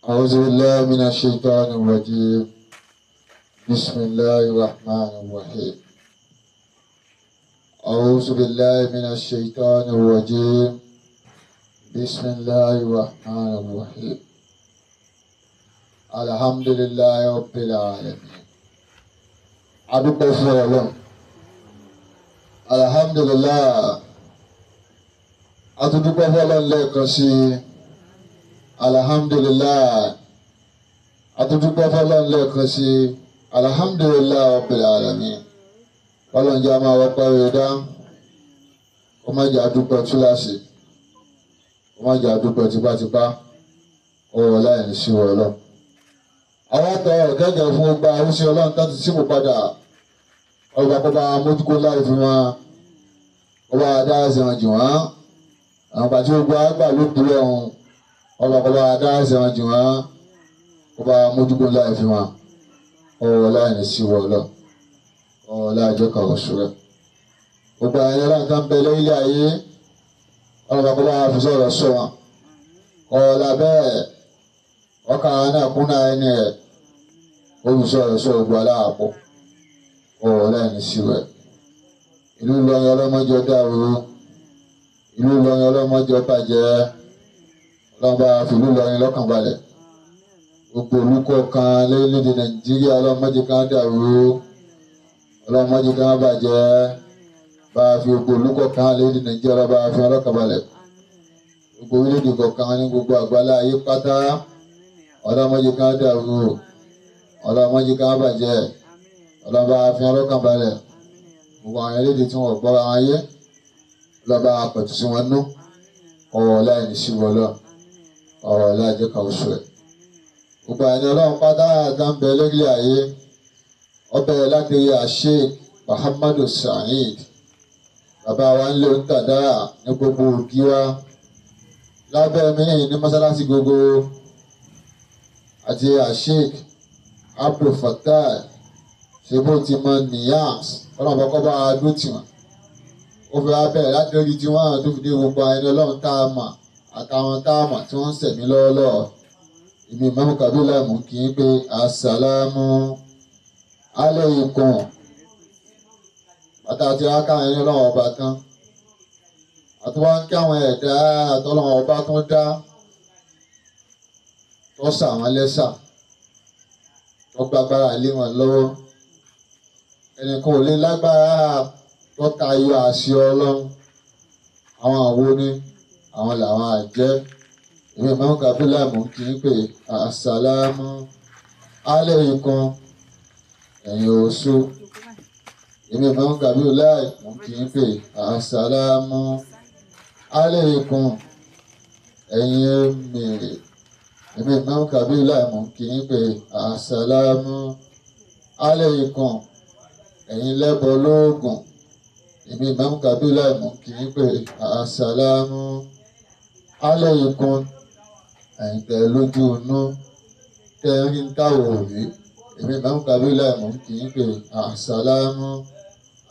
أعوذ بالله من الشيطان الرجيم. بسم الله الرحمن الرحيم. أعوذ بالله من الشيطان الرجيم. بسم الله الرحمن الرحيم. الحمد لله رب العالمين. adúpẹ́ fún Ọlọ́run. Alhamdulillah. Atúndúpẹ́ fún Ọlọ́run lẹ́ẹ̀kan sí i. Alhamdulillah. Atúndúpẹ́ fún Ọlọ́run lẹ́ẹ̀kan sí i. Alhamdulillah rabbil alamin. Ọlọ́run jẹ́ a máa wọ́pẹ́ rẹ̀ dá. Ó má jẹ́ adúpẹ́ túláàsì. Ó má jẹ́ adúpẹ́ tipátipá. Ọ̀rọ̀ láì ní sí Ọlọ́run. Àwọn àtọ̀ ọ̀gẹ́gẹ́ fún ọgbà arúsí Ọlọ́run tó ti sípò padà. Ọba kọba mójúkó láì fún wọn. Ọba adáhàsẹ̀ wọn jù wọ́n. Àwọn pàtí gbogbo àgbà ló kúrò ọ̀hún. Ọba kọba adáhàsẹ̀ wọn jù wọ́n. Ọba mójúkó láì fún wọn. Ọ̀rọ̀ láì ní sí Ọlọ́run. Ọ̀rọ̀ láì jẹ́ kọ̀ọ̀rọ̀ ṣúrẹ́. Gbogbo àyẹ̀lẹ́ láti ń bẹ lórílẹ̀ ayé. Ọba kọba àfisọ̀rọ̀ sọ wọn. Ọ̀rọ̀ làbẹ́ ọkà náà kúnná ẹni rẹ̀. Olùsọ̀rọ̀ sọ gbogbo aláàpọ̀. Ọ̀rọ̀ láì ní sí rẹ̀. Ìlú Ìlọrin ọlọ́mọjọ dàrú. Ìlú Ìlọrin ọlọ́mọjọ bàjẹ́. Ọlọ́mọba fìlú Ìlọrin lọ́kàn balẹ̀. Gbogbo olùkọ́ kan lórílẹ̀-èdè Nàìjíríà ọlọ́mọdé kan dàrú. Ọlọ́mọdé kan bàjẹ́. Bá a fi gbogbo olùkọ́ kan lórílẹ̀-èdè Nàìjíríà ọlọ́ba fi ọlọ́kàn balẹ̀. Gbogbo orílẹ̀-èdè kọ̀ọ̀kan ní gbogbo àgbálá ayé pátá. Ọlọ́mọdé kan dàrú. Ọlọ́mọdé kan bàjẹ́. Ọlọ́ba fi ọlọ́kàn balẹ̀. Gbogbo àwọn elédè tí wọ́n gbọ́ra wọn yé. Ọlọ́ba pẹ̀tù sí wọn nú. Ọ̀rọ̀ láì ní sí wọlọ́. Ọ̀rọ̀ láì jẹ́ ká oṣù rẹ̀. Gbogbo àyìn Ọlọ́run pátá àgbàǹbẹ lórílẹ̀ ayé. Ọbẹ̀ láti rí Sheikh Muhammadu Saheed. Bàbá wa ń lé oúntàdá ní gbogbo òbí wa. Lábẹ́ mi ní mọ́sálásí gbogbo. Àti Sheikh Abdul Fattah. Ṣé bó ti mọ Niyas. Ọlọ́run bá kọ́ bá a dó tì wọ́n. Ó fi wá bẹ̀rẹ̀ láti orí tí wọ́n tó fi dé gbogbo àyìn Ọlọ́run tá a mọ̀ àtàwọn tá a mọ̀ tí wọ́n ń sẹ̀mí lọ́wọ́lọ́wọ́. Èmi Imam Kabila mú kí n pé Assalamu alaykum. Pàtàkì wá káwọn ẹni Ọlọ́run ọba tán. Àtúwá ń kí àwọn ẹ̀dá àtọ́lọ́run ọba tó dá. Tó sà wọ́n lẹ́sà. Tó gbàgbára lé wọn lọ́wọ́. Ẹnìkan ò lè lágbára tó tayọ àṣẹ Ọlọ́run. Àwọn àwo ni àwọn làwọn àjẹ́. Èmi Imam Kabila mú kí n pé Assalamu alaykum. Ẹ̀yin oṣù. Èmi Imam Kabila mú kí n pé Assalamu alaykum. Ẹ̀yin mèrè. Èmi Imam Kabila mú kí n pé Assalamu alaykum. Ẹ̀yin lẹ́bọ lóògùn. Èmi Imam Kabila mú kí n pé Assalamu alaykum. Ẹ̀yin tẹ́ lójú inú. Tẹ́ rí ń táwọ̀ òrí. Èmi Imam Kabila mú kí n pé Assalamu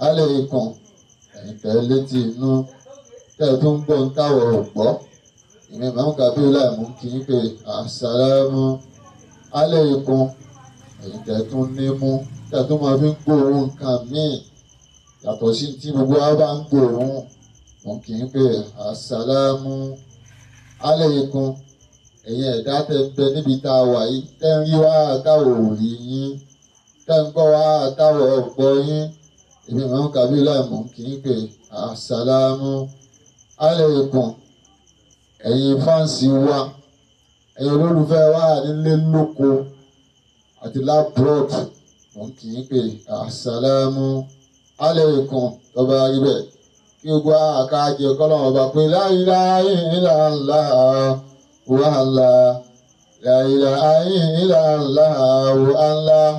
alaykum. Ẹ̀yin tẹ́ létí inú. Tẹ́ tó ń gbọ́ ń táwọ̀ ògbọ́. Èmi Imam Kabila mú kí n pé Assalamu alaykum. Ẹ̀yin tẹ́ tún nímú. Tẹ́ tó máa fi ń gbóòórùn nǹkan míì. Yàtọ̀ sí tí gbogbo wa bá ń gbóòórùn. Mú kí n pé Assalamu alaykum. Ẹ̀yin ẹ̀dá tẹ́ ń bẹ níbi tá a wà yìí. Tẹ́ ń rí wá táwọ̀ òrí yín. Tẹ́ ń gbọ́ wá táwọ̀ ọ̀gbọ́ yín. Èmi Imam Kabila mú kí n pé Assalamu alaykum. Ẹ̀yin fáǹsì wa. Ẹ̀yin olólùfẹ́ wa nílé lóko àti labroad. Mú kí n pé Assalamu alaykum. Tọ́ba rí bẹ́ẹ̀. Kí gbogbo àkájẹ kọ́lọ́run ọba pé la ilaha illallah wa Allah. La ilaha illallah wa Allah.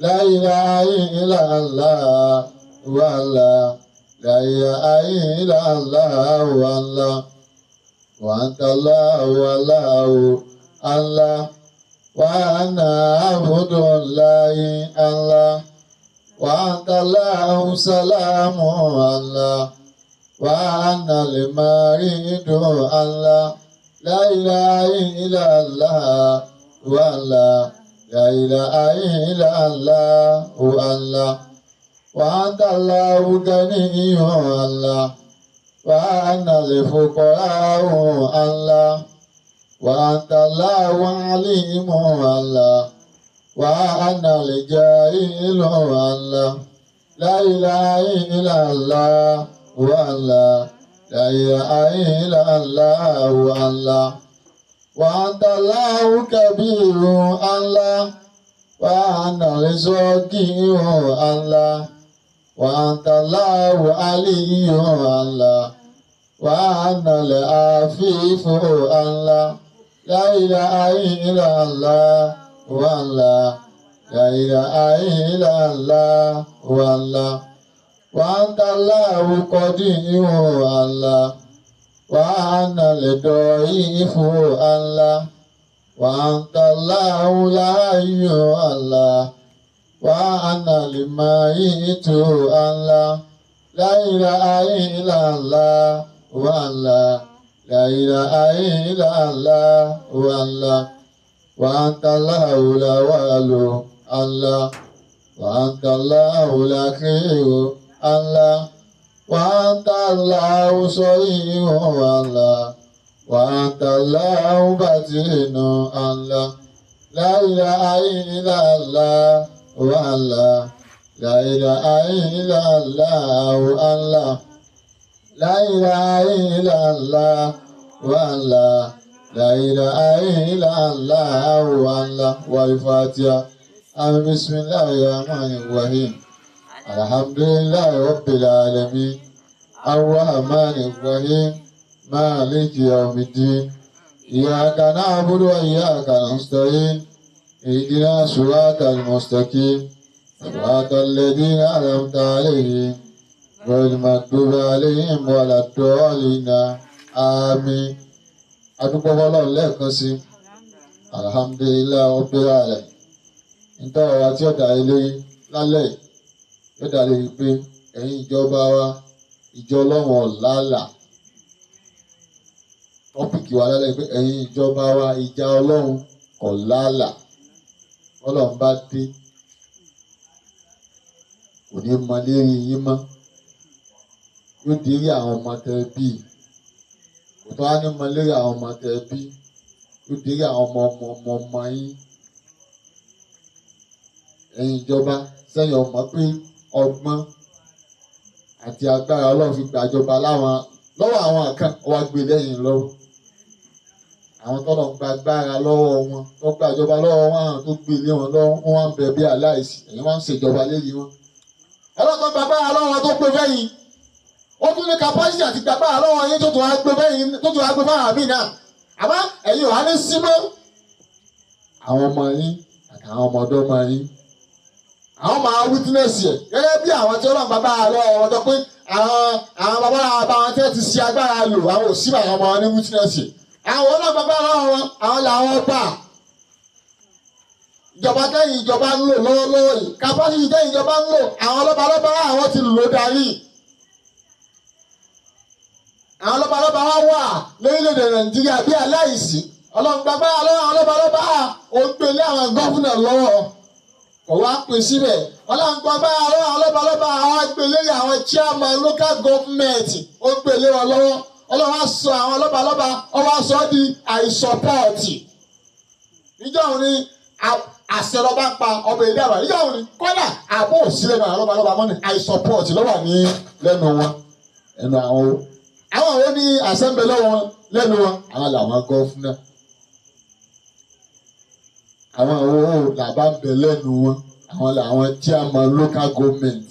La ilaha illallah wa Allah. La ilaha illallah wa Allah. Wa anta Allahu Allahu Allah. Wa ana abdullahi Allah. Wa anta Allahu salamu Allah. Wa ana al-maridu Allah. la ilaha illallah wa Allah, la ilaha illallah wa Allah, wa anta Allahu ganiyyun Allah, wa ana al-fuqara'u Allah, wa anta Allahu alimun Allah, wa ana al-jahilu Allah, la ilaha illallah wa Allah, la ilaha illallah wa Allah, wa anta Allahu kabiru Allah, wa ana al-sagiru Allah, wa anta Allahu aliyyu Allah, wa ana al-afifu Allah, la ilaha illallah wa Allah, la ilaha illallah wa Allah, wa anta Allahu qadiru Allah, wa ana al-da'ifu Allah, wa anta Allahu al-hayyu Allah, wa ana al-mayyitu Allah, la ilaha illallah wa Allah, la ilaha illallah wa Allah, wa anta Allahu al-awwalu Allah, wa anta Allahu al-akhiru Allah, wa anta Allahu sari'u Allah, wa anta Allahu batinu Allah, la ilaha illallah wa Allah, la ilaha illallah wa Allah, la ilaha illallah wa Allah, la ilaha illallah wa Allah. Wal-Fatiha. Bismillahir-Rahmanir-Rahim. Alhamdulillahi Rabbil Alamin. Ar-Rahmanir-Rahim. Maliki Yawmiddin. Iyyaka na'budu wa iyyaka nasta'in. Ihdina siratal mustaqim. Siratal ladzina an'amta 'alaihim ghayril maghdubi 'alaihim waladdallin. Àmín. Adúpẹ́ Ọlọ́run lẹ́ẹ̀kan sí. Alhamdulillahi Rabbil Alamin. Nítorí ọ̀rọ̀ tí ọ̀dà ilé lálẹ́ yóò dà lórí pé ẹ̀yin ìjọba wa, ìjọ Ọlọ́run ọ̀làlà. Tọ́pìkì wa lálẹ́ pé ẹ̀yin ìjọba wa, ìjà Ọlọ́run ọ̀làlà. Ọlọ́run bá dé, kò ní mọ lérí yín mọ́. Yóò dérí àwọn ọmọ tẹ bí. Kò tó wá ní mọ lérí àwọn ọmọ tẹ bí. Yóò dérí àwọn ọmọ yín. Ẹ̀yin ìjọba sẹ́yìn ọmọ pé ọgbọ́n àti agbára Ọlọ́run fi gbàjọba lọ́wọ́ àwọn kan wá gbé lẹ́yìn lọ́wọ́. Àwọn tọ́lọ̀ ń gba agbára lọ́wọ́ wọn, tó gbàjọba lọ́wọ́ wọn, àwọn tó gbé lé wọn lọ́wọ́, wọ́n wá ń bẹ bí aláìsí, ẹ̀yin wá ń ṣèjọba lérí wọn. Ọlọ́run tó gba agbára lọ́wọ́ wọn tó gbé fẹ́yìn. Ó tún ní capacity àti gba agbára lọ́wọ́ yín tó tún wá gbé fẹ́yìn, tó tún wá gbé fáwọn àmì náà. Àmọ́ ẹ̀yin ò wá ní símọ́. Àwọn ọmọ yín àtàwọn ọmọdọ́mọ yín, àwọn máa witness yẹ gẹ́gẹ́ bí àwọn tí Ọlọ́run bàbá lọ́wọ́ wọn tó pé àwọn bàbá wọn tí wọ́n ti ṣe agbára lò, àwọn ò sí àwọn ọmọ wọn ní witness yẹ. Àwọn Ọlọ́run bàbá lọ́wọ́ wọn, àwọn làwọn bá. Ìjọba tẹ́yìn ìjọba ń lò lọ́wọ́lọ́wọ́ yìí, capacity tẹ́yìn ìjọba ń lò, àwọn lọ́balọ́ba àwọn ti lò darí. Àwọn lọ́balọ́ba wa wà lórílẹ̀-èdè Nàìjíríà bí aláìsí. Ọlọ́run bàbá lọ́wọ́ àwọn lọ́balọ́ba ó gbélé àwọn gọ́fúnà lọ́wọ́. Kò wá pín síbẹ̀. Ọlọ́run bàbá lọ́wọ́ àwọn lọ́balọ́ba àwọn gbélé àwọn chairman local government ó gbélé wọn lọ́wọ́. Ọlọ́run á sọ àwọn lọ́balọ́ba ó wá sọ di àìsọpọ́ọ̀tì. Níjọ́ òun ni àṣẹ lọ́ba pa ọba èdè àbá. Níjọ́ òun ni kọ́dà àbò òsílẹ̀ náà lọ́balọ́ba mọ́ni àìsọpọ́ọ̀tì ló wà ní lẹ́nu wọn. Ẹnu àwọn o. Àwọn àwọn ní àṣẹ ń bẹ lọ́wọ́ wọn lẹ́nu wọn. Àwọn làwọn gọ́fúnà. Àwọn àwọn làbá ń bẹ lẹ́nu wọn. Àwọn làwọn chairman local government.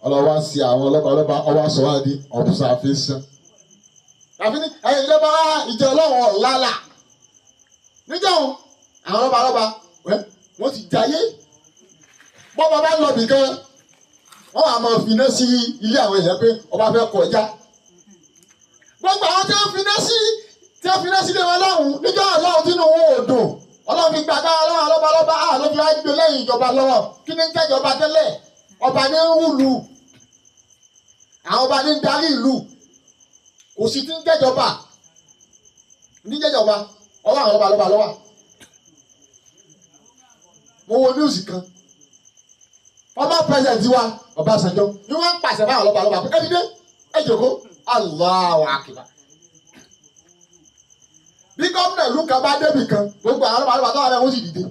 Ọlọ́wọ́ á sí àwọn lọ́balọ́ba ọwọ́ sọ wá di observation. Àfi ní ẹ̀yin ìjọba ìjọ Ọlọ́run ọ̀làlà. Níjọ́ àwọn lọ́balọ́ba wọ́n ti jayé. Bọ́ba bá lọ bìkan, wọ́n wà máa finá sí ilé àwọn èèyàn pé ọba fẹ́ kọjá. Gbogbo àwọn tí wọ́n finá sí ilé wọn lọ́hùn níjọ́ Ọlọ́run tínú wọn ò dùn. Ọlọ́run fi gbàgbá Ọlọ́run lọ́balọ́ba ló fi wá gbé lẹ́yìn ìjọba lọ́wọ́. Kí ni ń jẹ́jọba tẹ́lẹ̀? Ọba ní ń rúlu. Àwọn ọba ní ń darí ìlú. Kò sí tí ń jẹ́jọba. ní jẹ́jọba ọwọ́ àwọn lọ́balọ́ba lọ́wọ́. Mo wo news kan former president wa Ọbásanjọ́ ni wọ́n ń pàṣẹ fáwọn lọ́balọ́ba pé ẹ̀dídé ẹ̀jọ̀kọ́ Allahu Akbar. Bí gómìnà ìlú kan bá débì kan gbogbo àwọn lọ́balọ́ba tó wà bẹ́ẹ̀ wọ́n sì dìde.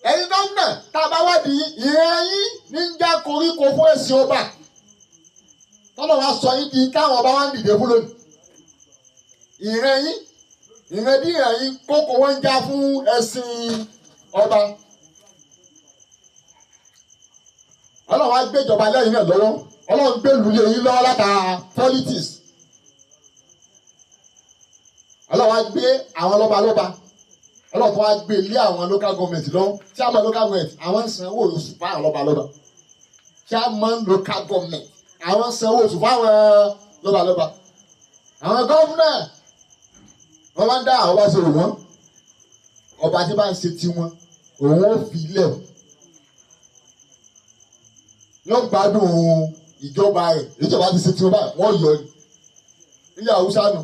Ẹ̀yin gómìnà tá a bá wádìí ìran yín ní ń já koríko fún ẹ̀sìn ọba tọ́lọ̀ wá sọ yín di káwọn ọba wá ń dìde fún lónìí. Ìran yín bí ìran yín kókó wọn ń já fún ẹ̀sìn ọba. Ọlọ́run á gbé ìjọba lẹ́yìn náà lọ́wọ́. Ọlọ́run gbé lulẹ̀ yín lọ́wọ́ látara politics. Ọlọ́run á gbé àwọn lọ́balọ́ba. Ọlọ́run tó wá gbé ilé àwọn local government lọ́wọ́. Tí a mọ local government àwọn sanwó oṣù fún àwọn lọ́balọ́ba. Tí a mọ local government àwọn sanwó oṣù fún àwọn lọ́balọ́ba. Àwọn gómìnà wọ́n máa ń dá àwọn bá ṣe rò wọ́n. Ọba tí bá ń ṣe tiwọn òun ó fi ilẹ̀ yóò gbádùn ìjọba rẹ̀ ìjọba ti ṣe tiwọn báyìí wọ́n yọ ilé Haúsá nù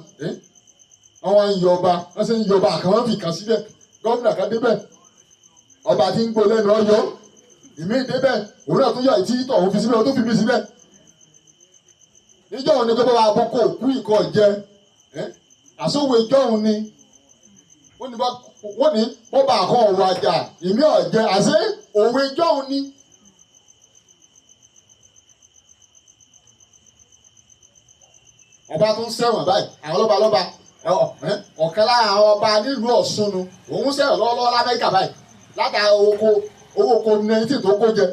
wọ́n ń yọ ọba wọ́n ṣe ń yọ ọba àkànwọ́n fi kàn síbẹ̀ gómìnà kan débẹ̀ ọba tí ń gbó lẹ́nu ọyọ́ ìmí débẹ̀ òun náà tún yọ ìtí tọ̀ òun fi síbẹ̀ ó tún fi mí síbẹ̀ níjọ́ òun ni pé bá wa bọ́ kó òkú ìkọ́ jẹ àsòwò ìjọ́ òun ni wọ́n ní bọ́ba àkọ́ ọ̀rọ̀ àjà ìmí ọ̀jẹ̀ àṣẹ òwe ìjọ́ òun ni. Ọba tó ń ṣẹ̀wọ̀n báyìí àwọn lọ́balọ́ba ọ̀kan lára àwọn ọba nílùú Ọ̀ṣun nu òun ṣẹ̀wọ̀n lọ́wọ́lọ́wọ́ l'Amẹ́ríkà báyìí látara owó COVID-19 tó kó jẹ.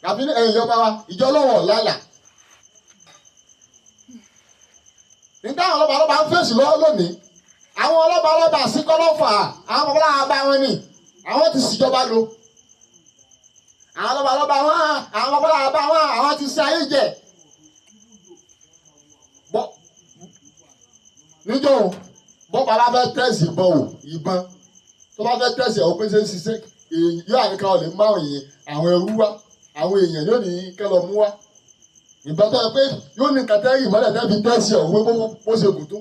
Tàbí ẹ̀yìn ìjọba wa ìjọ lọ́wọ́ lálà. Nígbà àwọn lọ́balọ́ba ń fèsì lọ́wọ́ lónìí àwọn lọ́balọ́ba àsìkọ́lọ́fà àwọn ọba wọn ni àwọn ti ṣìjọba lò. Àwọn lọ́balọ́ba wọn àwọn ọba wọn àwọn ti ṣe ayé jẹ. Níjọ́ bọ́ bàbá fẹ́ tẹ̀sí ìbọn tó bá fẹ́ tẹ̀sí ọ̀ pé ṣe ń ṣiṣẹ́ yóò àníkà ọ̀ lè má òyìn àwọn ẹrú wá àwọn èèyàn yóò ní kẹlọ mú wá ìbọn tó yẹ pé yóò ní kàtẹ́rì ìmọ́lẹ̀ tẹ́ fi tẹ̀sí ọ̀ wé bó ṣe gùn tó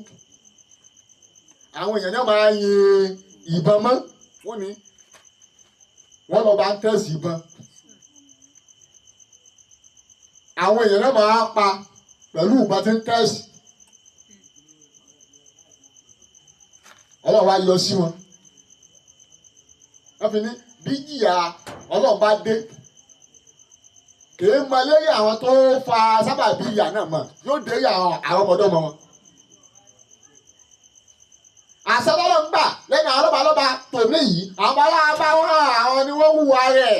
àwọn èèyàn náà máa yin ìbọn mọ́ wọ́n lọ bá ń tẹ̀sí ìbọn àwọn èèyàn náà máa pa pẹ̀lú ìbọn tí ń tẹ̀sí. Ọlọ́run wá yọ sí wọn. Wọ́n fi ní bí jìyà Ọlọ́run bá dé. Kèé mọ lérí àwọn tó fa sábàbí ìyà náà mọ̀ yóò dé àwọn ọmọdọ́mọ wọn. Àṣẹ lọ́lọ́ ń gbà lẹ́yìn àwọn lọ́balọ́ba tòní yìí àwọn aláàbá wọn àwọn ni wọ́n hùwà rẹ̀.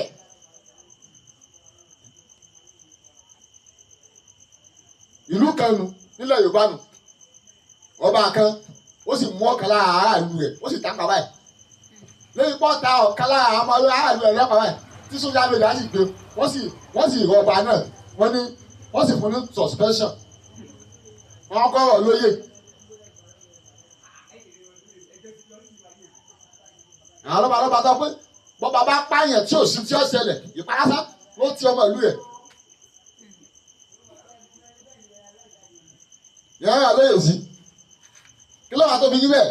Ìlú kan nù nílẹ̀ Yorùbá nù ọba kan ó sì mú ọ̀kan lára aráàlú rẹ̀ ó sì tàpá báyìí lẹ́yìn pọ́ta ọ̀kan lára ọmọ aráàlú rẹ̀ lọ́pàá báyìí tí sójà méjì á sì gbé wọ́n sì rọ ọba náà wọ́n sì fún ní suspension wọ́n kọ́ ọ̀rọ̀ lóye. àwọn lọ́ba tó pé bọ́ba bá pààyàn tí ò sí tí ó ṣẹlẹ̀ ìparásá ló ti ọmọ ìlú rẹ̀. yàrá lóye sí kí ló wà tó fi yí bẹ́ẹ̀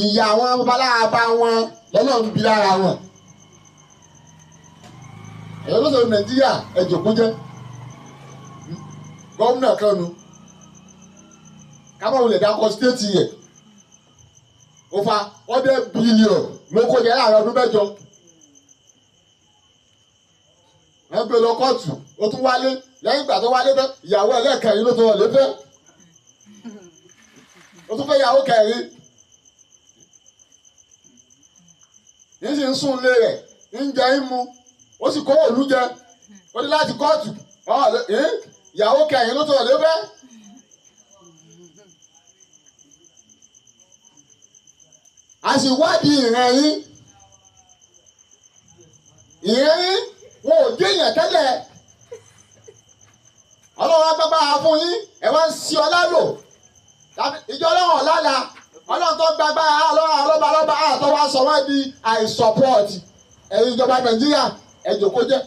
ìyá àwọn babaláwa wọn lọ́lọ́run bí lára wọn. ẹ̀yọ́ ló sọ̀rọ̀ Nàìjíríà ẹ̀jọ̀ kó jẹ́ gómìnà kan nu kábọ̀ wulẹ̀ dákọ̀ stéètì yẹ over 100 billion ló kó jẹ láàrin ọdún mẹ́jọ. wọ́n gbé lọ kóòtù ó tún wálé lẹ́yìn ìgbà tó wálé tán ìyàwó ẹlẹ́ẹ̀kẹrin ló tó wọlé fẹ́. ó tún fẹ́ yàwó kẹrin yìí sì ń sùn lé rẹ̀ ń jẹ ń mu ó sì kówó òlú jẹ ó ní láti kóòtù ìyàwó kẹrin ló tó wọlé fẹ́. a sì wádìí ìran yín wọn ò déèyàn tẹ́lẹ̀ ọlọ́run agbábára fún yín ẹ̀ wá ń sí ọlá lò ìjọ ọlọ́run ọ̀làlà ọlọ́run tó gbàgbára ọlọ́ba àtọ́ wa sọ wọ́n di àìsọ̀pọ̀tì ẹ̀yin ìjọba Nàìjíríà ẹ̀jọ̀kó jẹ́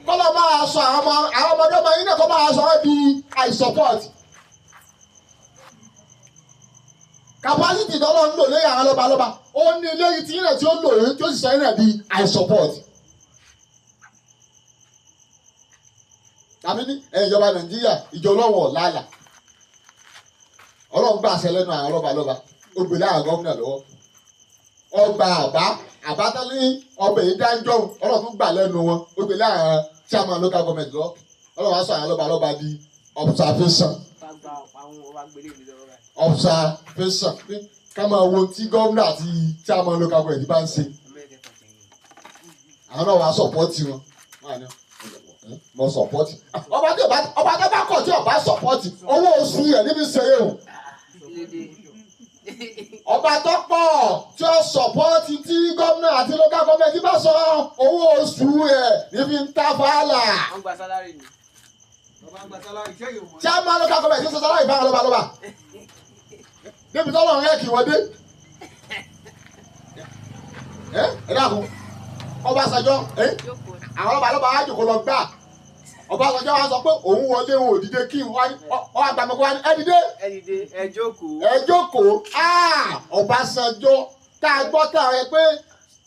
kọ́lọ́ máa sọ àwọn ọmọdé ọmọ yín náà kọ́ máa sọ wọ́n di àìsọ̀pọ̀tì capacity tọ́lọ́ ń lò lórí àwọn lọ́balọ́ba ó ní lórí tí yín náà tí ó lò yín tí ó sì sọ yín náà di I support. tàbí ní ìjọba Nàìjíríà ìjọ Ọlọ́run ọ̀làlà Ọlọ́run gbà àṣẹ lẹ́nu àwọn lọ́balọ́ba ó gbé láàrin gómìnà lọ́wọ́ ọgbà àbá tán ní ọbẹ̀ yìí dáńjọ́ Ọlọ́run tún gbà lẹ́nu wọn ó gbé láàrin chairman local government lọ Ọlọ́run wá sọ àwọn lọ́balọ́ba di observation pé ká máa wo tí gómìnà àti chairman local government bá ń ṣe àwọn náà wá sọ̀pọ́tì wọn mo sọ̀pọ́tì ọba tó bá kọ̀ tí ọba sọ̀pọ́tì owó oṣù rẹ̀ níbi ṣeré o ọba tó pọ̀ tí ó sọ̀pọ́tì tí gómìnà àti local government bá sọ owó oṣù rẹ̀ níbi ń ta fàálà. chairman local government ṣe sálárì bá wọn lọ́ba débi tọ́lọ̀ rẹ̀ kì wọ́n dé ẹ dákun Ọbásanjọ́ àwọn lọ́ba á jòkó lọ gbà Ọbásanjọ́ wa sọ pé òun wọlé òun òdìdé kí n wá àgbàmọ̀kọ́ wa ní ẹ dìde ẹ jókòó Ọbásanjọ́ tá a gbọ́ tá a rẹ pé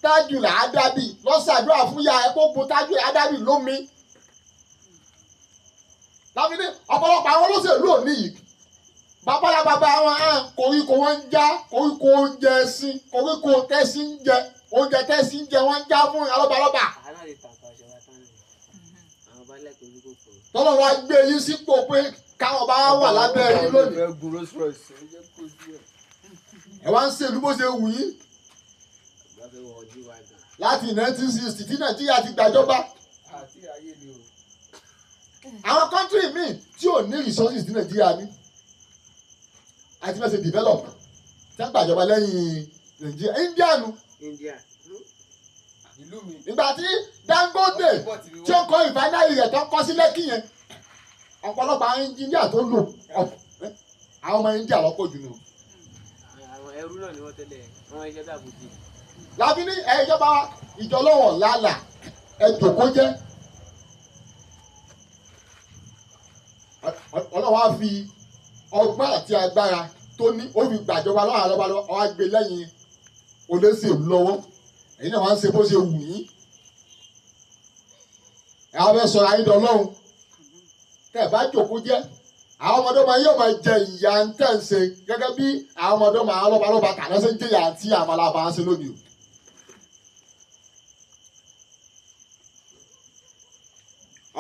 Tájù Àdábì lọ́sàdúrà fún ya ẹ kó bo Tájù Àdábì lómi láfi ní ọ̀pọ̀lọpọ̀ àwọn olóṣèlú òní yìí babalá bàbá wọn koríko wọn ń já koríko oúnjẹ sí koríko tẹ́sí ń jẹ oúnjẹ tẹ́sí ń jẹ wọ́n ń já fún alọ́balọ́ba. tọ́lọ̀ wa gbé yín sípò pé káwọn bá wà lábẹ́ yín lónìí. ẹ wá ń ṣèlú bó ṣe wù yín. láti 1960 tí Nàìjíríà ti gbàjọba. àwọn kọ́ńtírì míì tí ò ní resources ní Nàìjíríà ní àti fẹ́ ṣe develop tí wọ́n gbàjọba lẹ́yìn Nàìjíríà India ìgbà tí Dangote tí ó kọ́ ìfánáyì rẹ̀ tó kọ́ sí Lẹ́kì yẹn ọ̀pọ̀lọpọ̀ àwọn India tó lò àwọn ọmọ India lọ́pọ̀ jù nù. àwọn ẹrú náà ni wọ́n tẹ́lẹ̀ wọ́n iṣẹ́ dàbò jì. láfi ní ìjọba ìjọ Ọlọ́run lálà ẹ jòkó jẹ́ Ọlọ́run á fi ọgbọ́n àti agbára tó ní ó fi gbàjọba lọ́wọ́ àlọ́ba lọ́wọ́ ọ á gbé lẹ́yìn olóṣèlú lọ́wọ́ èyí náà wá ń ṣe bó ṣe wù yín ẹ á fẹ́ sọ̀rọ̀ ayé dọ́lọ́run tẹ́ ẹ bá jòkó jẹ́ àwọn ọmọdé máa yóò máa jẹ ìyà ń tẹ̀ ń ṣe gẹ́gẹ́ bí àwọn ọmọdé máa lọ́ba tàná ṣe ń jẹ̀yà àti àmàlàbà ń ṣe lónìí o.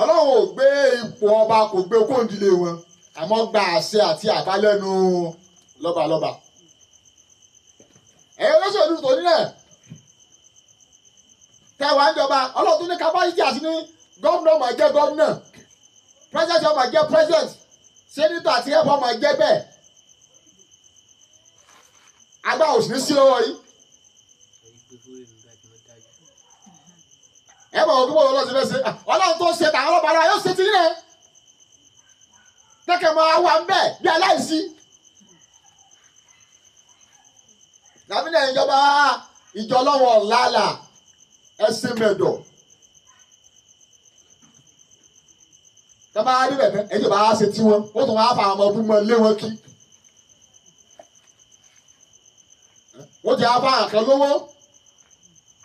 Ọlọ́run ò gbé ipò ọba kò gbé kóńdílé wọn àmọ́ gba àṣẹ àti àbálẹ́nu lọ́balọ́ba. ẹ̀yin olóṣèlú tó nílẹ̀ tẹ̀wá ń jọba Ọlọ́run tún ní capacity àti ní gómìnà máa jẹ́ gómìnà president máa jẹ́ president senator àti rep máa jẹ́ bẹ́ẹ̀ agbá òsì ní sí lọ́wọ́ yìí. ẹ bọ̀ wọ́n kí wọ́n lọ́ọ́ sí fẹ́ ṣe Ọlọ́run tó ṣe tàwọn ọlọ́pàá náà yóò ṣe ti yín náà tẹ́kẹ̀ máa wà ń bẹ̀ bí aláìsí. Lábínà ìjọba ìjọ Ọlọ́run ọ̀làlà ẹsẹ̀ mẹ́dọ̀. Tọ́ba rí bẹ̀tẹ̀ ìjọba á ṣe tí wọn, ó tún wá fa àwọn ọmọ ọdún mọ́ lé wọn kí. Ó ti á fa àkàn lówó.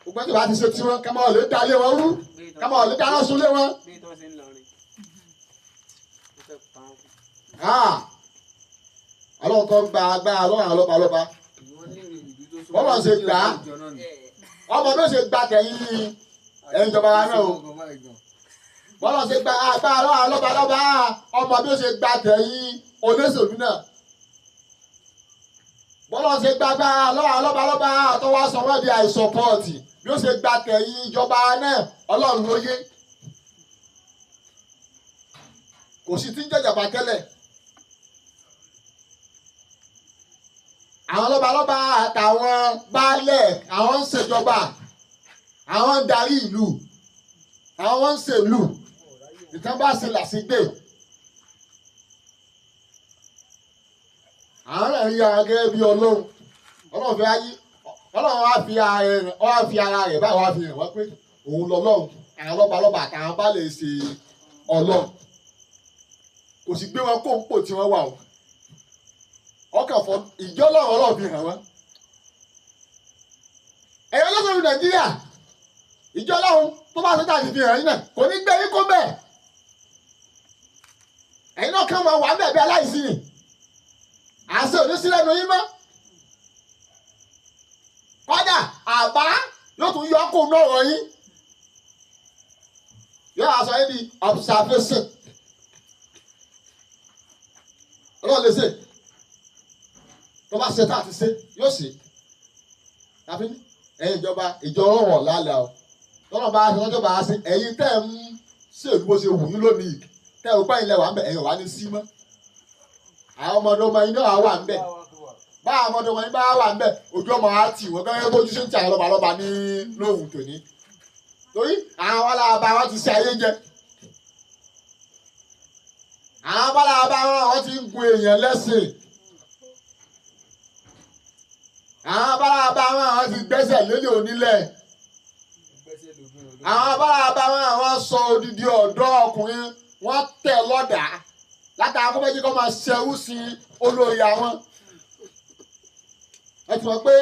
Gbogbo ìjọba ti ṣe tí wọn, ká máa lè dá lé wọn rú, ká máa lè dáná sun lé wọn. Ọlọ́run tó gba agbára lọ́wọ́ àwọn lọ́balọ́ba wọ́n máa ṣe gbà á ọmọ bí ó ṣe gba tẹ̀yìn ẹ̀yìn ìjọba wa náà o wọ́n lọ ṣe gba agbára lọ́wọ́ àwọn lọ́balọ́ba ọmọ bí ó ṣe gba tẹ̀yìn olóṣèlú náà wọ́n lọ ṣe gba agbára lọ́wọ́ àwọn lọ́balọ́ba tó wá sọ wọ́n di àìsọ̀pọ̀tì bí ó ṣe gba tẹ̀yìn ìjọba náà Ọlọ́run ló yé kò sí tí ń jẹjàmbá tẹ́lẹ̀. àwọn lọ́balọ́ba àtàwọn baálẹ̀ àwọn ń ṣèjọba àwọn ń darí ìlú àwọn ń ṣèlú ìtàn bá ṣe làṣígbè àwọn náà ń yára gẹ́gẹ́ bí Ọlọ́run fẹ́ ayé Ọlọ́run wá fi ara rẹ̀ báyìí wá fi hàn wọ́n pé òun lọ́lọ́run àwọn lọ́balọ́ba àtàwọn baálẹ̀ ṣe Ọlọ́run kò sì gbé wọn kó ń pò tí wọ́n wà o ọkàn fọ ìjọ lọ́wọ́ ọlọ́run fi hàn wọ́n. ẹ̀yọ́ lọ́sọ̀rọ̀ Nàìjíríà ìjọ lọ́run tó bá sọ́jà ti fi hàn yín náà kò ní gbé yín kó bẹ́ẹ̀. ẹ̀yin náà kàn máa wà bẹ́ẹ̀ bí aláìsí ni àṣẹ òní sílẹ̀ nu yín mọ́. kọ́dà àbá yóò tún yọ kó náà wọ̀ yín yóò aṣọ yín di observation. ọlọ́run lè ṣe tó bá ṣe tá àti ṣe yóò ṣe tàbí ẹ̀yin ìjọba ìjọ ọ̀rọ̀ lálẹ́ o tọ́lọ́ bá ṣe lọ́jọ́ bá ṣe ẹ̀yin tẹ́ ń ṣèlú bó ṣe wù yín lónìí tẹ́ ò pẹ́yìn lẹ́wà ń bẹ̀ ẹ̀yin wà ní sí mọ́ àwọn ọmọdé ọmọ yín náà wà ń bẹ̀ bá àwọn ọmọdé ọmọ yín bá wà ń bẹ̀ ojú ọmọ á tì wọ́n gẹ́gẹ́ bójú ṣe ń tì àwọn lọ́balọ́ba ní lóhùn tòní torí àwọn aláàbá wọn ti ṣe ayé jẹ àwọn aláàbá wọn ti ń gun èèyàn lẹ́sìn àwọn aláàbá wọn ti gbẹ́sẹ̀ lélẹ̀ onílẹ̀ àwọn aláàbá wọn sọ odidi ọ̀dọ́ ọkùnrin wọ́n tẹ̀ lọ́dà látara kó méjì kó máa ṣẹ́wú sí olórí àwọn ẹ ti mọ̀ pé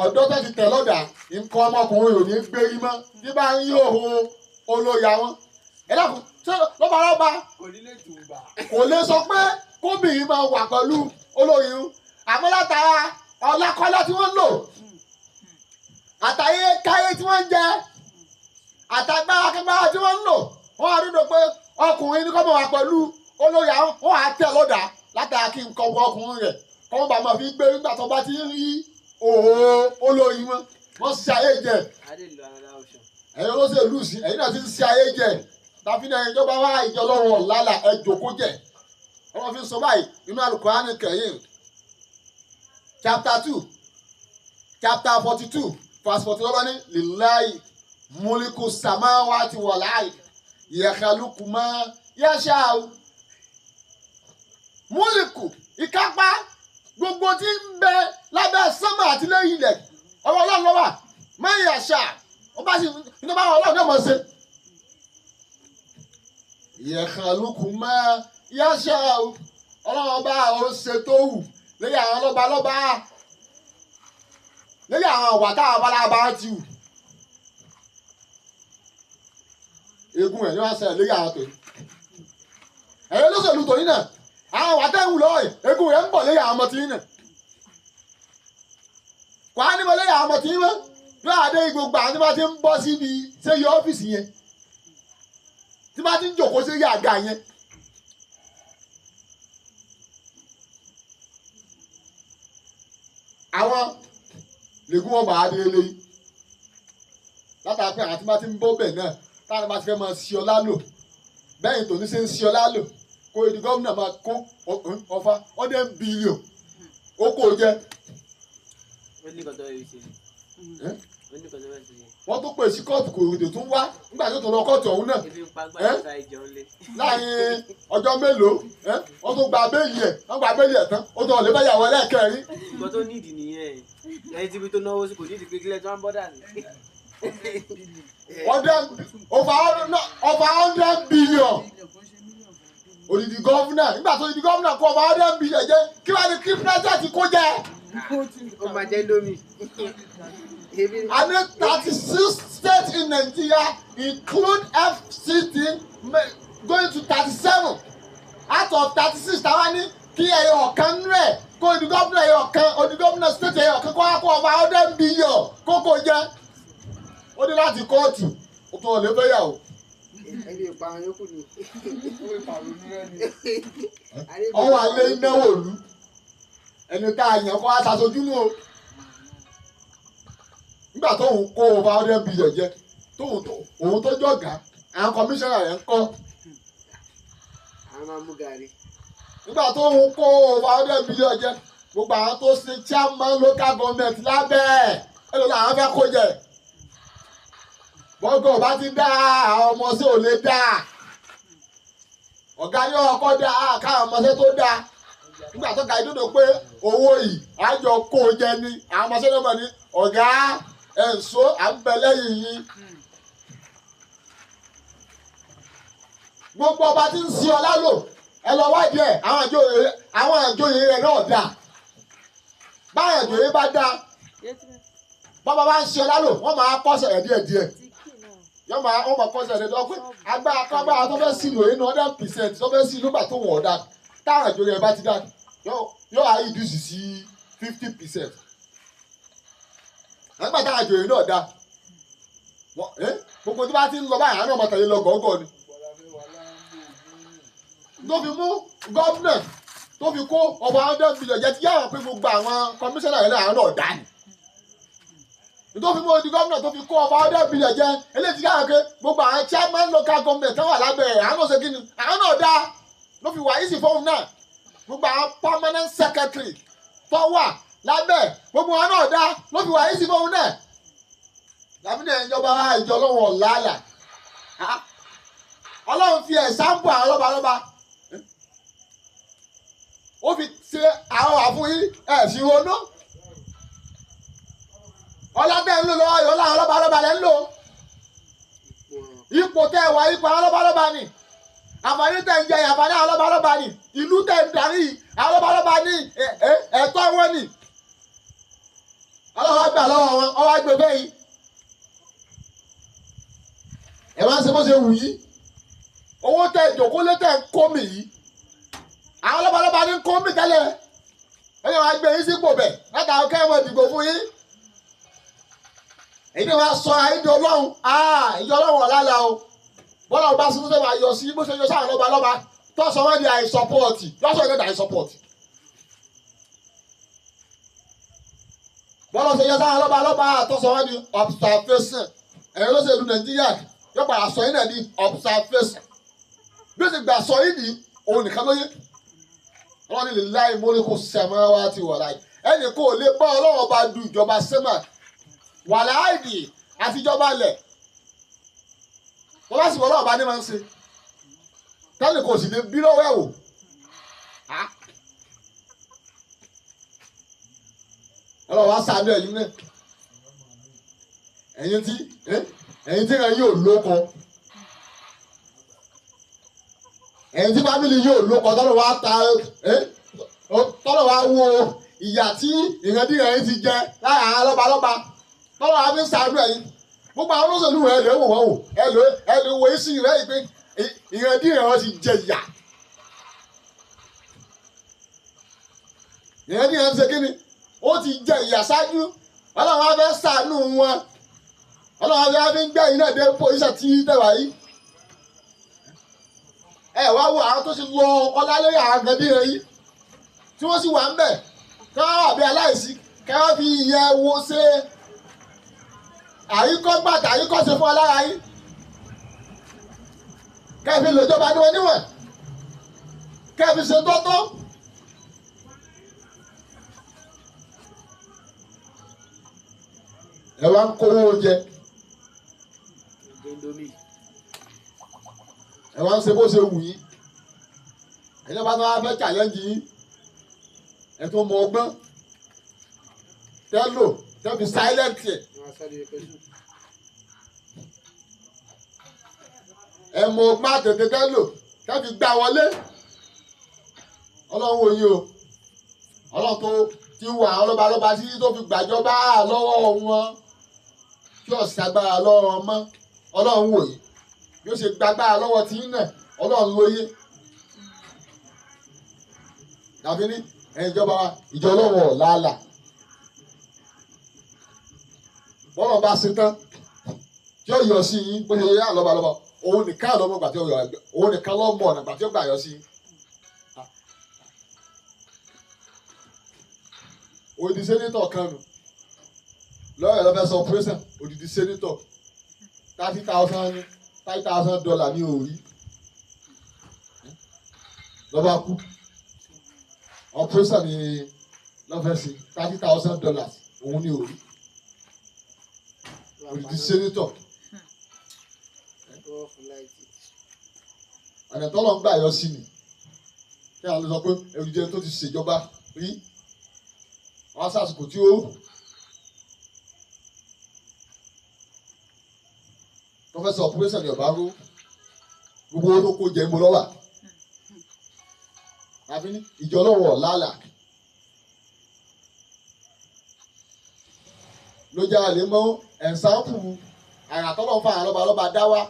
ọ̀dọ́ tó ti tẹ̀ lọ́dà nǹkan ọmọkùnrin ò ní gbérí mọ́ tí bá ń yí òhun olórí àwọn ẹ dákun ṣé lọ́balọ́ba kò lè sọ pé kóbìnrin máa wà pẹ̀lú olórí àmọ́ látara ọlákọ́lá tí wọ́n ń lò àtàyè káyé tí wọ́n ń jẹ àtàgbára kígbára tí wọ́n ń lò wọ́n á dúró pé ọkùnrin ní kọ́ mọ̀ wá pẹ̀lú olórí àwọn wọ́n á tẹ̀ lọ́dà látara kí nǹkan wọ ọkùnrin rẹ̀ kọ́ mọ̀ bá máa fi gbé nígbà tó bá ti ń rí òhò olórí wọn wọ́n ṣe ayé jẹ ẹ̀yin olóṣèlú sí ẹ̀yin náà ti ń ṣe ayé jẹ tàbí náà ìjọba wa ìjọ lọ́wọ́ lálà ẹ jókòó jẹ ọmọ fi ń sọ báyìí nínú Al-Qur'an Karim chapter 2 chapter 42 verse 41 ní lillahi muliku samawati wal ardi yakhluqu ma yasha'u múlìkù ìkápá gbogbo tí ń bẹ lábẹ́ sánmà àti lẹ́yìn ilẹ̀ ọwọ́ Ọlọ́run ló wà ma yasha'u ó bá sì ní bá Ọlọ́run náà mọ̀ ṣe yakhluqu ma yasha'u Ọlọ́run ọba ó ṣe tó wù lẹ́yìn àwọn lọ́balọ́ba lẹ́yìn àwọn ọ̀wà táwọn abalábá ti wù egun ẹ̀ ní wọ́n ṣẹlẹ̀ lẹ́yìn àwọn tòun ẹ̀yẹ́ lóṣèlú tòun náà àwọn ọ̀wà tẹ́ ń wù lọ́wọ́ egun rẹ̀ ń bọ̀ lẹ́yìn àwọn ọmọ tìyín náà kò á ní mọ lẹ́yìn àwọn ọmọ tìyín mọ́ bí àdé gbogbo àwọn tí wọ́n ti ń bọ́ síbi séyí ọ́fíìsì yẹn tí wọ́n ti ń jòkó séyí àga yẹn àwọn lègún wọn máa dé lé látara pé àwọn tí wọn ti ń bọ́ bẹ̀ náà táwọn bá ti fẹ́ máa ṣí ọlá lò bẹ́ẹ̀ tòní ṣe ń ṣí ọlá lò kó èdè gómìnà máa kó ọfà $100 billion ó kó jẹ. wọ́n tó pè sí kóòtù kò èdè tún wá nígbà tó tó lọ kóòtù ọ̀hún náà láàrin ọjọ́ mélòó wọ́n tó gba béèlì ẹ̀ wọ́n gba béèlì ẹ̀ tán ó tó ọ̀lẹ́ báyàwó ẹlẹ́ẹ̀kẹrin. nǹkan tó nídìí nìyẹn ẹni tí ibi tó náwó sí kò nídìí pé kílẹ̀ tó ń bọ́dà ní. over $100 billion odidi gọ́fúnà nígbà tó odidi gọ́fúnà kó over $100 billion jẹ́ kí wàá ní kí pírẹ́sìdẹ̀ntì kó jẹ́. ó máa jẹ́ lómi. And 36 states in Nigeria include FCT going to 37 out of 36 táwa ní kí ẹyọ ọ̀kan rẹ̀ kó odi gómìnà ẹyọ ọ̀kan odi gómìnà state ẹyọ ọ̀kan kó wá kó over $100 billion kókó jẹ́ ó ní láti kóòtù ó tún ọ̀lẹ́ fẹ́yàwó. ẹni ìparun yókù ni. ọwọ́ alẹ́ náwó òlu ẹni tá a yàn kó wá ṣàṣojú nù o nígbà tóun kó over $100 billion jẹ òun tó jọ̀gá àwọn kọmíṣánná rẹ̀ ń kọ́. àwọn máa mú gàrí. nígbà tóun kó over $100 billion jẹ gbogbo àwọn tó ṣe chairman local government lábẹ́ ẹ̀ ló làwọn fẹ́ kó jẹ. bọ́gọ̀ bá ti dá àwọn ọmọ sí ò lè dá ọ̀gá ní ọkọ̀ dá káwọn ọmọọṣẹ́ tó dá nígbà tó ga ìdúró pé owó yìí àjọ kó jẹ ní àwọn ọmọọṣẹ́ lọ́mọ ní ọ̀gá ẹ̀ǹso àbẹ̀lẹ́yìn yìí. gbogbo ọba tí ń sin ọlá lò ẹ lọ wádìí ẹ àwọn àjòyè rẹ náà dà táwọn ìjòyè bá dá bàbá bá ń ṣe ọlá lò wọ́n máa kọ́sẹ̀ rẹ̀ díẹ̀díẹ̀ wọ́n máa kọ́sẹ̀ rẹ̀ lọ pé agbára tó fẹ́ sí lòye ní 100% tó fẹ́ sí nígbà tó wọ̀ ọ́dá táwọn ìjòyè bá ti dá yóò á reduce sí 50%. nígbà táwọn ìjòyè náà dá gbogbo tí bá ti ń lọ báyìí àwọn ọmọ tẹ̀lé lọ gọ́gọ́ ni. tó fi mú gómìnà tó fi kó ọba 100 million jẹ́ ti yára pé gbogbo àwọn kọmíṣánná yẹn náà náà dá ni. tó fi mú odi gómìnà tó fi kó ọba 100 million jẹ́ eléyìí ti yára pé gbogbo àwọn chairman local government tó wà lábẹ́ rẹ̀ àwọn náà ṣe kí ni àwọn náà dá ló fi wà easy fóun náà gbogbo àwọn permanent secretary tó wà lábẹ́ gbogbo àwọn náà dá ló fi wà easy fóun náà. Lábínà ìjọba ìjọ Ọlọ́run ọ̀làlà Ọlọ́run fi ẹ̀sáǹpù àwọn lọ́balọ́ba ó fi ṣe àwọn àfúyí ẹ̀sìn ronú ọlọ́dẹ ń lò lọ́wọ́ yọ láwọn lọ́balọ́ba lẹ́ ń lò ipò tẹ́ wà ipò àwọn lọ́balọ́ba ni àǹfààní tẹ̀ ń jẹ àǹfààní àwọn lọ́balọ́ba ni ìlú tẹ̀ ń darí àwọn lọ́balọ́ba ni ẹ̀tọ́ wọn ni Ọlọ́run gbà lọ́wọ́ wọn ọwọ́ àgbègbè yìí. Ẹ wá ń ṣe bó ṣe wù yí owó tẹ ìjòkólé tẹ ń kó mi yìí àwọn lọ́balọ́ba ní ń kó mi tẹ́lẹ̀ ẹ yẹ wá gbé yín sípò bẹ̀ látàwọn kẹ́wọ̀n ìdìbò fún yín èyí ni wọ́n sọ ìjọ Ọlọ́run ìjọ Ọlọ́run ọ̀làlà o bọ́lá ọba sí fúnṣẹ́ wà yọ sí bó ṣe yọ sáwọn lọ́balọ́ba tó sọ wọ́n di àìsọpọ́ọ̀tì lọ́sọ̀ ìgbẹ́dà àìsọpọ́ọ̀tì bọ́lá ṣe yọ sáwọn lọ́balọ́ba tó sọ wọ́n di observation ẹ̀yìn olóṣèlú Nàìjíríà yóò padà sọ yín náà ní observation bí ó ti gbà sọ yín ní òun nìkan lóye wọn ní lè láì mórí kó sẹmọ wá ti wọ láì ẹnì kó lè bá Ọlọ́run ọba du ìjọba sẹmọ wà láàyè àti ìjọba lẹ wọn bá sì wọ Ọlọ́run ọba ní máa ń ṣe tẹ́lẹ̀ kò sì lè bí lọ́wọ́ ẹ̀ wò Ọlọ́run wá sàánú ẹ̀yìn náà ẹ̀yin tí ẹ̀yin yóò lóko ẹ̀yin tí fámìlì yóò lóko tọ́lọ̀ wá ta tọ́lọ̀ wá wo ìyà tí ìrandíran yìí ti jẹ láàrin àwọn lọ́balọ́ba tọ́lọ̀ wá fi ń ṣàánú ẹ̀yin gbogbo àwọn olóṣèlú rẹ̀ lè wò wọ́n wò ẹ lè wo èsì rẹ̀ yìí pé ìrandíran wọn ti jẹ ìyà ìrandíran ti ṣe kí ni ó ti jẹ ìyà ṣáájú Ọlọ́run wá fẹ́ ṣàánú wọn. Ọlọ́run ya fi ń gbẹ́ iná dé pòlíṣà tí tẹ̀wá yìí. Ẹ wá wo àwọn tó ti lọ ọlálẹ́yà àgàndí rẹ̀ yìí tí wọ́n sì wà ń bẹ̀ káwá àbí aláìsí káwá fi ìyẹn wo ṣe àyíkọ́gbàtà àyíkọ́ṣe fún alára yìí. Kẹ́ẹ̀fì lòjọba níwọ̀n níwọ̀n kẹ́ẹ̀fì ṣe tọ́tọ́. Ẹ wá ń kówó jẹ. Ẹ wá ń ṣe bó ṣe wù yín ẹni bá tó wá fẹ́ challenge yín ẹ tó mọ ọgbọ́n tẹ́ lò tẹ́ fi silent ẹ̀ ẹ mọ ọgbọ́n àtẹ̀tẹ̀ tẹ́ lò tẹ́ fi gbà wọlé Ọlọ́run wò yín o Ọlọ́run tó ti wà ọlọ́balọ́ba sí tó fi gbàjọba lọ́wọ́ wọn tí ọ̀sẹ̀ agbára lọ́wọ́ wọn mọ́ Ọlọ́run wò yín bí ó ṣe gbàgbára lọ́wọ́ tí ń nà Ọlọ́run lóye tàbí ní ìjọba ìjọ Ọlọ́run ọ̀làlà bọ́lọ̀ bá ṣe tán tí ó yọ sí yín bó ṣe yẹ àlọ́balọ́ba òun nìkan lọ́mọ gbà tí ó yọ òun nìkan lọ́mọ ọ̀nà gbà tí ó gbà yọ sí yín. Odidi sẹ́nitọ̀ kan nù lọ́yọ̀ lọ́fẹ́ sọ pírẹ́sàn odidi sẹ́nitọ̀ $30,000 ní orí lọ́ba kú ọpírẹ́sàn ní lọ́fẹ́ sí $30,000 òun ní orí odidi sẹ́nitọ̀ ọ̀nà tọ́lọ̀ ń gbà yọ sí ni kí àwọn lè sọ pé èròjẹ tó ti ṣèjọba rí wọ́n sàsìkò tí ó professor operation ní ọ̀bá ró gbogbo owó tó kó jẹ ìmọ̀ lọ́wà àfi ní ìjọ lọ́wọ́ lálà ló jẹ́ àlè mọ́ ẹ̀ǹsáǹpù àrà tọ́lọ́ fún àwọn lọ́balọ́ba dá wá.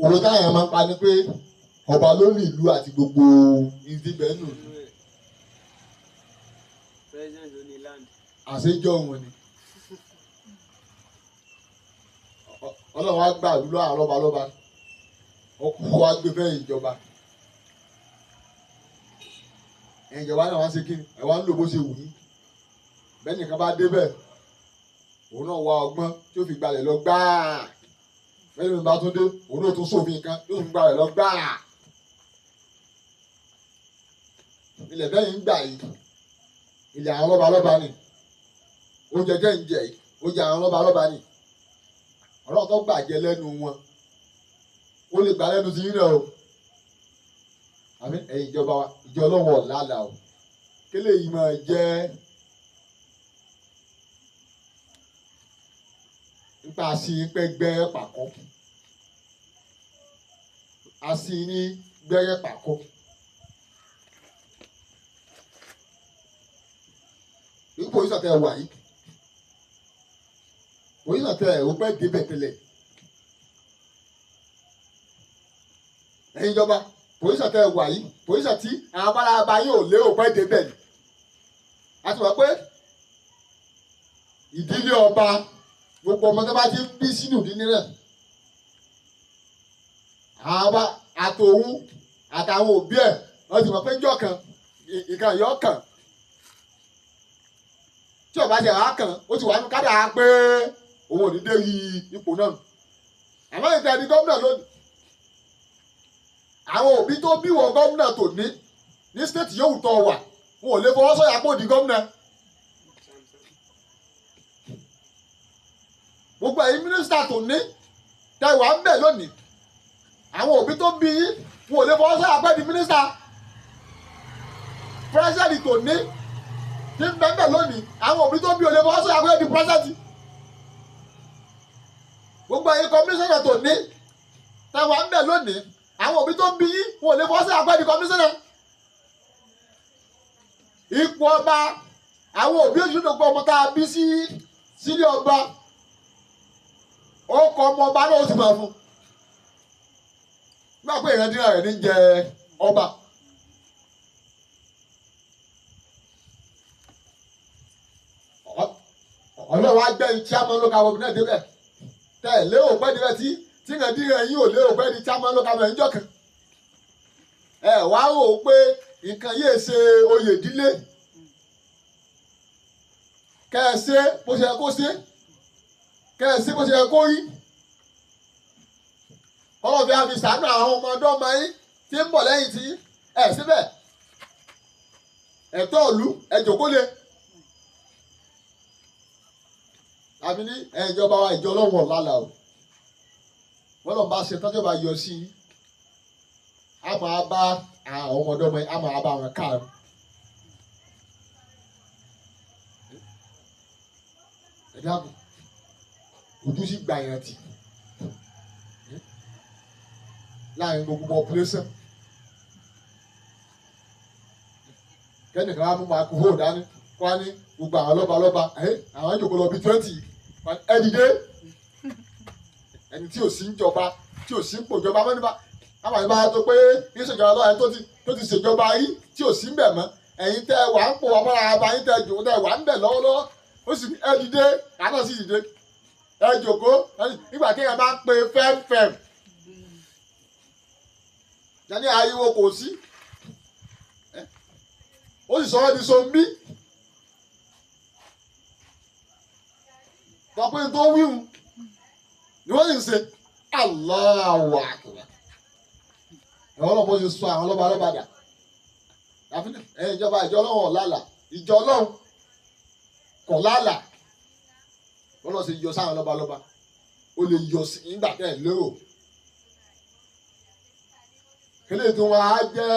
òwe táyà máa ń pa ni pé ọba ló ní ìlú àti gbogbo ìdíbẹ̀ nù. àṣejọ wọn ni ọlọ́run á gbà lúlọ́ àwọn lọ́balọ́ba ọkọ̀ wa gbé fẹ́ ìjọba. ìjọba náà wá ṣe kí ni ẹ wá ń lò bó ṣe wù yín. bẹ́ẹ̀ nìkan bá débẹ̀ òun náà wá ọgbọ́n tí ó fi gbalẹ̀ lọ gbáà. bẹ́ẹ̀ ni bá tún dé òun náà tún sófin kan yóò tún gbalẹ̀ lọ gbáà. ilẹ̀ bẹ́ẹ̀ ń gbà yìí ilẹ̀ àwọn lọ́balọ́ba ni oúnjẹ jẹ́ ń jẹ yìí oúnjẹ àwọn lọ́balọ́ba ni ọlọ́run tó gbàjẹ́ lẹ́nu wọn ó lè gbà lẹ́nu sí rírẹ̀ o àmì ẹ̀yin ìjọba wa ìjọ ọlọ́run ọ̀làlà o kélé yìí máa jẹ́ nípa àṣìpẹ́ gbẹ́rẹ́ pàkọ́ àṣìní gbẹ́rẹ́ pàkọ́ ipò ìsàtẹ̀ wà yìí òyìnbó tẹ ẹ̀ ó pẹ́ débẹ̀ tẹ́lẹ̀ ẹ̀yin ìjọba pòlísà tẹ wà yìí pòlísà tí àwọn abárábá yóò lé òpẹ́ débẹ̀ ni a ti wà pé ìdílé ọba gbogbo ọmọ tó bá ti ń bí sínú ìdílé rẹ̀ àwọn àtòun àtàwọn òbí ẹ̀ wọ́n ti mọ̀ pé jọ́ kan ìkan yọ̀ kàn tí ọba ti rà kàn ó ti wà ní kádà pé òun ò ní dé ipò náà àmọ́ ìta ẹni gómìnà lónìí àwọn òbí tó bí wọ gómìnà tó ní stéètì yóò tọ́ wà wọn ò lè fọwọ́ sọ̀yà pò di gómìnà gbogbo ẹ̀yin mínísítà tó ní tẹwàá ń bẹ̀ lónìí àwọn òbí tó bí wọn ò lè fọwọ́ sọ̀yà pé di mínísítà pírẹsidẹ̀ntì tó ní tí ń bẹ̀ lónìí àwọn òbí tó bí ò lè fọwọ́ sọ̀yà pé di pírẹsidẹ̀ntì gbogbo ẹ̀yin kọmíṣánná tó ní tẹwàá ń bẹ̀ lónìí àwọn òbí tó ń bí yín wọn ò lè fọwọ́ sí àgbẹ̀dì kọmíṣánná ipò ọba àwọn òbí òṣìṣẹ́ gbogbo ọmọ tá a bí sílé ọba ó kọ ọmọ ọba náà ó sì máa fún nígbà pé ìrántí rẹ̀ ní jẹ ọba ọlọ́wọ́ agbẹ́yìn chairman local government débẹ̀ tẹ̀ lérò pẹ́ débẹ̀ tí ìrántí rẹ̀ yín ò lérò pẹ́ di chairman local government níjọ́ kan ẹ wá rò ó pé nǹkan yìí ṣe oyè ìdílé kẹ́ ẹ ṣe bó ṣe yẹ kó ṣe kẹ́ ẹ ṣe bó ṣe yẹ kó rí ọlọ́ọ̀bí àfi sàánú àwọn ọmọdé ọmọ yín tí ń bọ̀ lẹ́yìn tí ẹ síbẹ̀ ẹ̀tọ́ ìlú ẹ jókòó lé àbí ní ìjọba wa ìjọ ọlọ́wọ̀ lálà o wọ́n lọ́n bá ṣe tọ́jú bá yọ sí i a máa bá àwọn ọmọdé ọmọ yín a máa bá wọn káàrún ẹ dáàbò ojú sí gbà yẹn tì láàrin gbogbo population kẹ́nìkan á mú microphone dání kó á ní gbogbo àwọn lọ́balọ́ba àwọn ìjòkó lọ bí 20 ẹ dìde ẹni tí ò sí ń jọba tí ò sí ń pòjọba mọ́ nípa àwọn ìbá tó pé kí ìṣèjọba lọ́wọ́ ẹni tó ti ṣèjọba rí tí ò sí ń bẹ̀ mọ́ ẹ̀yin tẹ́ wà ń pò wà mọ́ra ara yín tẹ́ jòkó tẹ́ wà ń bẹ̀ lọ́wọ́lọ́wọ́ ó sì ẹ dìde àná sì dìde ẹ jòkó nígbà tí èèyàn bá ń pe fẹ́ẹ̀fẹ́ẹ̀ yanni ariwo kò sí ó sì sọ ọ́ di sombi tọ́pẹ́ tó wíwù ni wọ́n sì ń ṣe Allahu Akbar ẹ̀wọ́n náà bó ṣe sọ àwọn lọ́balọ́ba dà ìjọba ìjọ ọlọ́run ọ̀làlà ìjọ ọlọ́run kọ̀ lálà wọ́n lọ sí yọ sáwọn lọ́balọ́ba ó lè yọ sí nígbà tẹ́ ẹ̀ lérò kílè tí wọ́n á jẹ́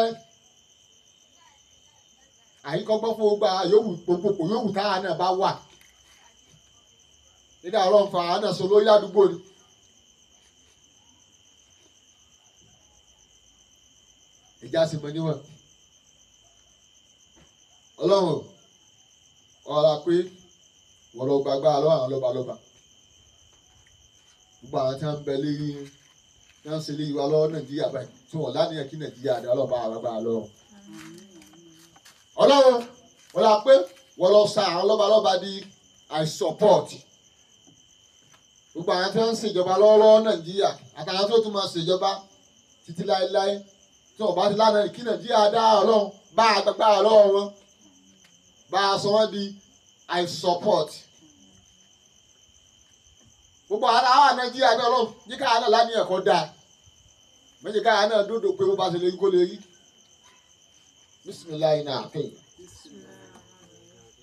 àyíkọ́gbọ́n fún gbogbo yòówù táwa náà bá wà nígbà ọlọ́run fa àánà sọ lórí àdúgbò ni. ìjà sì mọ níwọ̀n ọlọ́run ọ̀la pé wọ́n lọ gbàgbá lọ́wọ́ àwọn lọ́balọ́ba gbogbo àwọn tí wọ́n ń bẹ lérí tí wọ́n ń ṣe lérí wa lọ́wọ́ Nàìjíríà báyìí tí wọ́n láníyàn kí Nàìjíríà dá ọlọ́ba àgbàgbà lọ́wọ́ ọlọ́run ọ̀la pé wọ́n lọ sa àwọn lọ́balọ́ba di I support gbogbo àwọn tí wọ́n ń ṣèjọba lọ́wọ́ Nàìjíríà àtàwọn tó tún máa ṣèjọba títí láéláé tí wọ́n bá ti lánàá kí Nàìjíríà dá ọlọ́run bá àgbàgbà lọ́wọ́ wọn bá a sọ wọ́n di I support gbogbo àwọn Nàìjíríà náà lọ́wọ́ ní káà náà láni ẹ̀kọ́ dáa méjì káà náà dúdú pé bó bá ṣe lè rí kó lè rí bisimilayi náà àtẹ̀yìn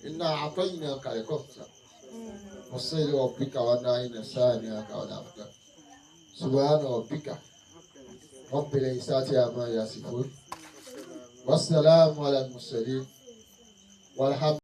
iná àtẹ̀yìn náà kàlẹ́ kọ́ọ̀tà وصير ربك ونعين ثانيك ونعبدك سبحان ربك رب العزة عما يصفون والسلام على المرسلين والحمد